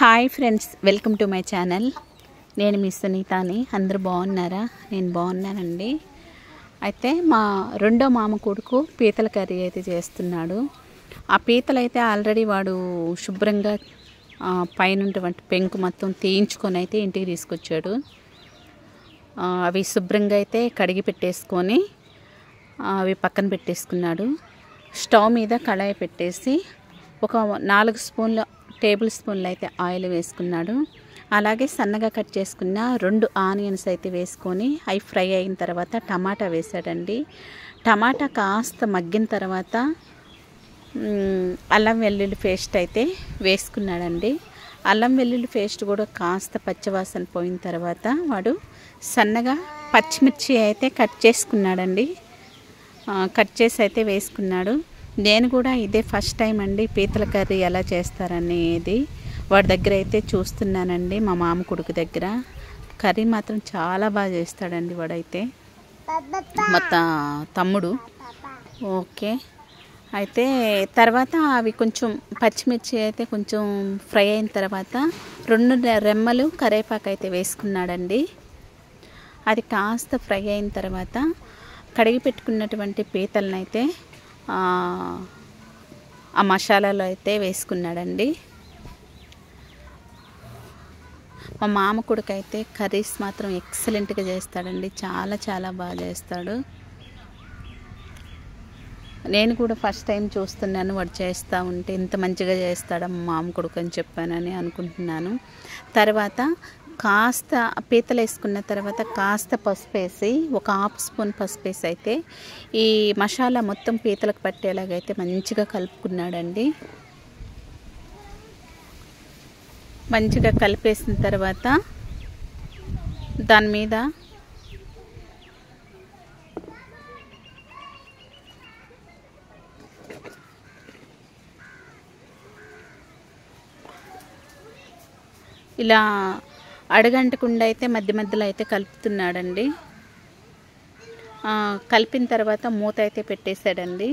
Hi friends, welcome to my channel. నేను మీ సునీతాని. అందరూ బాగున్నారా? నేను బాగున్నానండి. అయితే మా రెండో మామ కొడుకు పీతల కర్రీ అయితే చేస్తున్నాడు. ఆ పీతలు అయితే ఆల్రెడీ వాడు శుభ్రంగా పైనటువంటి పెంకు మొత్తం తీయించుకొని అయితే ఇంటికి తీసుకొచ్చాడు. అవి శుభ్రంగా అయితే కడిగి పెట్టేసుకొని అవి పక్కన పెట్టేసుకున్నాడు. స్టవ్ మీద కళాయి పెట్టేసి ఒక 4 టేబుల్ స్పూన్లు అయితే ఆయిల్ వేసుకున్నాడు. అలాగే సన్నగా కట్ చేసుకున్న 2 ఆనియన్స్ అయితే వేసుకొని అవి ఫ్రై అయిన తర్వాత టమాటా వేసాడండి. టమాటా కాస్త మగ్గిన తర్వాత అల్లం వెల్లుల్లి పేస్ట్ అయితే వేసుకున్నాడండి. అల్లం వెల్లుల్లి పేస్ట్ కూడా కాస్త పచ్చివాసన పోయిన తర్వాత వాడు సన్నగా పచ్చిమిర్చి అయితే కట్ చేసుకున్నాడండి. కట్ చేసి అయితే వేసుకున్నాడు. నేను కూడా ఇదే ఫస్ట్ టైం అండి పీతల కర్రీ ఎలా చేస్తారనేది వాడి దగ్గర అయితే చూస్తున్నానండి. మా మామ కొడుకు దగ్గర కర్రీ మాత్రం చాలా బాగా చేస్తాడండి వాడైతే, మా తమ్ముడు. ఓకే, అయితే తర్వాత అవి కొంచెం పచ్చిమిర్చి అయితే కొంచెం ఫ్రై అయిన తర్వాత 2 రెమ్మలు కరివేపాకు అయితే వేసుకున్నాడండి. అది కాస్త ఫ్రై అయిన తర్వాత కడిగి పెట్టుకున్నటువంటి పీతలను అయితే ఆ మసాలాలో అయితే వేసుకున్నాడండి. మా మామ కొడుకు అయితే కర్రీస్ మాత్రం ఎక్సలెంట్గా చేస్తాడండి. చాలా చాలా బాగా చేస్తాడు. నేను కూడా ఫస్ట్ టైం చూస్తున్నాను వాడు చేస్తూ ఉంటే. ఇంత మంచిగా చేస్తాడా మా మామ కొడుకు అని చెప్పానని అనుకుంటున్నాను. తర్వాత కాస్త పీతలు వేసుకున్న తర్వాత కాస్త పసుపు వేసి ఒక 1/2 స్పూన్ పసుపు వేసి అయితే ఈ మసాలా మొత్తం పీతలకు పట్టేలాగైతే మంచిగా కలుపుకున్నాడండి. మంచిగా కలిపేసిన తర్వాత దాని మీద ఇలా అడగంటకుండా అయితే మధ్య మధ్యలో అయితే కలుపుతున్నాడండి. కలిపిన తర్వాత మూత అయితే పెట్టేశాడండి.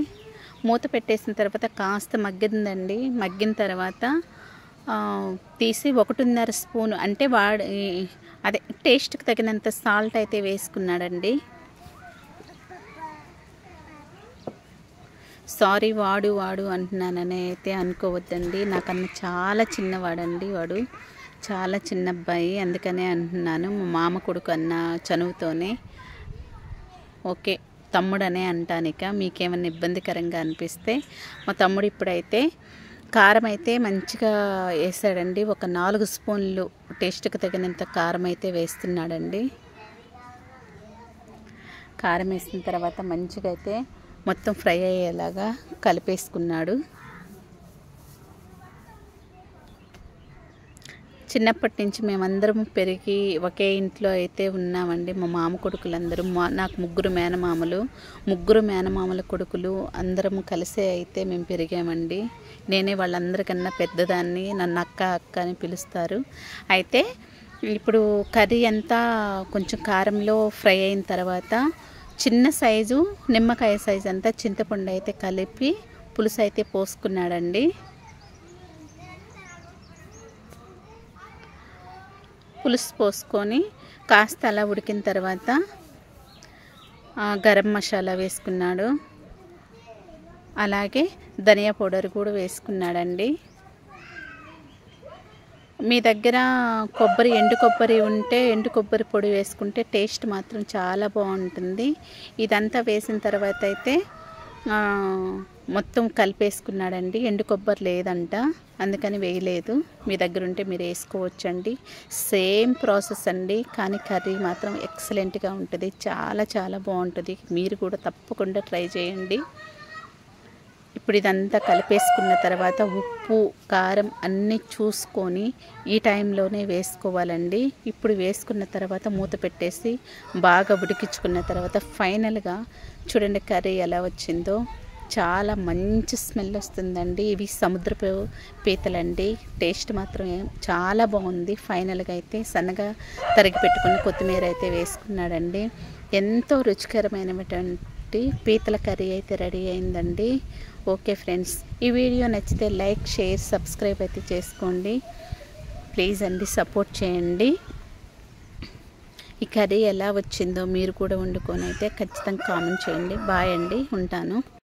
మూత పెట్టేసిన తర్వాత కాస్త మగ్గిందండి. మగ్గిన తర్వాత తీసి 1.5 స్పూన్ అంటే అదే టేస్ట్కి తగినంత సాల్ట్ అయితే వేసుకున్నాడండి. సారీ వాడు అంటున్నానని అయితే అనుకోవద్దండి. నాకన్నా చాలా చిన్నవాడండి వాడు, చాలా చిన్న అబ్బాయి, అందుకనే అంటున్నాను. మా మామ కొడుకు అన్న చనువుతోనే. ఓకే, తమ్ముడనే అంటానిక. మీకేమన్నా ఇబ్బందికరంగా అనిపిస్తే. మా తమ్ముడు ఇప్పుడైతే కారం అయితే మంచిగా వేసాడండి. ఒక 4 స్పూన్లు టేస్ట్కి తగినంత కారం అయితే వేస్తున్నాడండి. కారం వేసిన తర్వాత మంచిగా అయితే మొత్తం ఫ్రై అయ్యేలాగా కలిపేసుకున్నాడు. చిన్నప్పటి నుంచి మేమందరం పెరిగి ఒకే ఇంట్లో అయితే ఉన్నామండి. మా మామ కొడుకులందరూ, నాకు 3 మేనమామలు, 3 మేనమామల కొడుకులు అందరం కలిసే అయితే మేము పెరిగామండి. నేనే వాళ్ళందరికన్నా పెద్దదాన్ని. నన్ను అక్క అని పిలుస్తారు. అయితే ఇప్పుడు కర్రీ అంతా కొంచెం కారంలో ఫ్రై అయిన తర్వాత చిన్న సైజు నిమ్మకాయ సైజు అంతా చింతపండు అయితే కలిపి పులుసు అయితే పోసుకున్నాడండి. పులుసు పోసుకొని కాస్త అలా ఉడికిన తర్వాత గరం మసాలా వేసుకున్నాడు. అలాగే ధనియా పౌడర్ కూడా వేసుకున్నాడండి. మీ దగ్గర ఎండు కొబ్బరి ఉంటే ఎండు కొబ్బరి పొడి వేసుకుంటే టేస్ట్ మాత్రం చాలా బాగుంటుంది. ఇదంతా వేసిన తర్వాత అయితే మొత్తం కలిపేసుకున్నాడండి. ఎండు కొబ్బరి లేదంట, అందుకని వేయలేదు. మీ దగ్గర ఉంటే మీరు వేసుకోవచ్చండి. సేమ్ ప్రాసెస్ అండి, కానీ కర్రీ మాత్రం ఎక్సలెంట్గా ఉంటుంది. చాలా చాలా బాగుంటుంది. మీరు కూడా తప్పకుండా ట్రై చేయండి. ఇప్పుడు ఇదంతా కలిపేసుకున్న తర్వాత ఉప్పు కారం అన్నీ చూసుకొని ఈ టైంలోనే వేసుకోవాలండి. ఇప్పుడు వేసుకున్న తర్వాత మూత పెట్టేసి బాగా ఉడికించుకున్న తర్వాత ఫైనల్గా చూడండి కర్రీ ఎలా వచ్చిందో. చాలా మంచి స్మెల్ వస్తుందండి. ఇవి సముద్రపు పీతలండి. టేస్ట్ మాత్రం చాలా బాగుంది. ఫైనల్గా అయితే సన్నగా తరిగి పెట్టుకుని కొత్తిమీర అయితే వేసుకున్నాడండి. ఎంతో రుచికరమైనటువంటి పీతల కర్రీ అయితే రెడీ అయిందండి. ఓకే ఫ్రెండ్స్, ఈ వీడియో నచ్చితే లైక్, షేర్, సబ్స్క్రైబ్ అయితే చేసుకోండి. ప్లీజ్ అండి సపోర్ట్ చేయండి. ఈ కర్రీ ఎలా వచ్చిందో మీరు కూడా వండుకొని అయితే ఖచ్చితంగా కామెంట్ చేయండి. బాయ్ అండి, ఉంటాను.